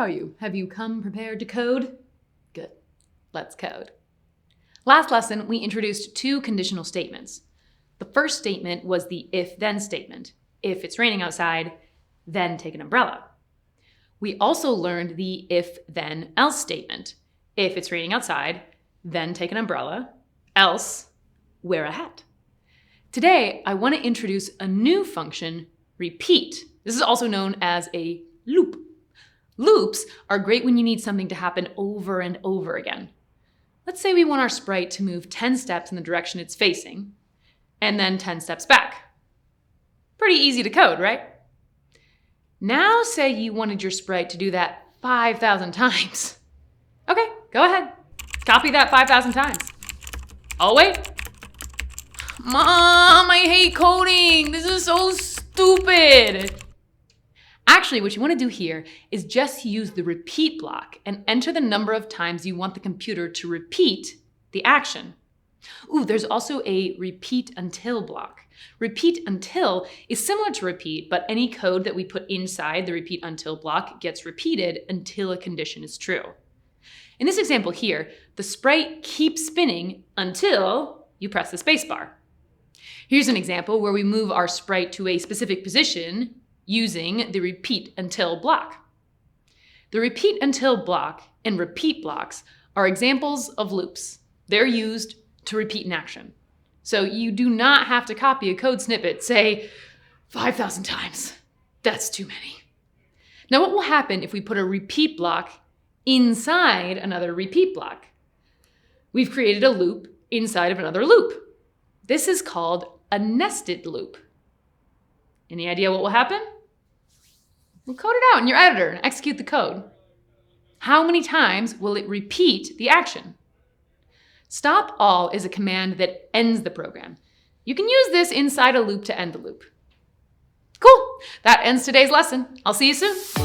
are you? Have you come prepared to code? Good. Let's code. Last lesson, we introduced two conditional statements. The first statement was the if-then statement. If it's raining outside, then take an umbrella. We also learned the if-then-else statement. If it's raining outside, then take an umbrella, else wear a hat. Today, I want to introduce a new function, repeat. This is also known as a loop. Loops are great when you need something to happen over and over again. Let's say we want our sprite to move 10 steps in the direction it's facing, and then 10 steps back. Pretty easy to code, right? Now say you wanted your sprite to do that 5,000 times. Okay, go ahead. Copy that 5,000 times. I'll wait. Mom, I hate coding. This is so stupid. Actually, what you want to do here is just use the repeat block and enter the number of times you want the computer to repeat the action. Ooh, there's also a repeat until block. Repeat until is similar to repeat, but any code that we put inside the repeat until block gets repeated until a condition is true. In this example here, the sprite keeps spinning until you press the spacebar. Here's an example where we move our sprite to a specific position using the repeat until block. The repeat until block and repeat blocks are examples of loops. They're used to repeat an action. So you do not have to copy a code snippet, say 5,000 times. That's too many. Now what will happen if we put a repeat block inside another repeat block? We've created a loop inside of another loop. This is called a nested loop. Any idea what will happen? We'll code it out in your editor and execute the code. How many times will it repeat the action? Stop all is a command that ends the program. You can use this inside a loop to end the loop. Cool, that ends today's lesson. I'll see you soon.